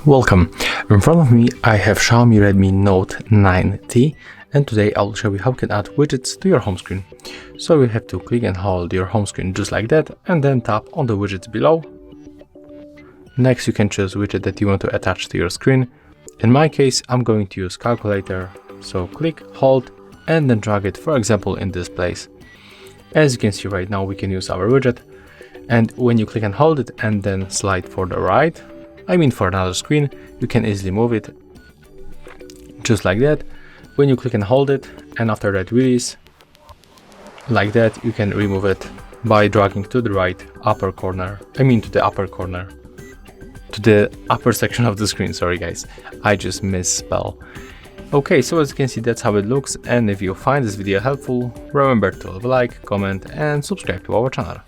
Welcome. In front of me I have Xiaomi Redmi Note 9T, and today I will show you how you can add widgets to your home screen. So you have to click and hold your home screen just like that, and then tap on the widgets below. Next you can choose widget that you want to attach to your screen. In my case I'm going to use calculator, so click, hold, and then drag it, for example, in this place. As you can see right now we can use our widget, and when you click and hold it and then slide for the right, for another screen, you can easily move it just like that. When you click and hold it and after that release like that, you can remove it by dragging to the right upper corner, to the upper section of the screen. Sorry guys, I just misspell. Okay, so as you can see, that's how it looks, and if you find this video helpful, remember to leave a like, comment and subscribe to our channel.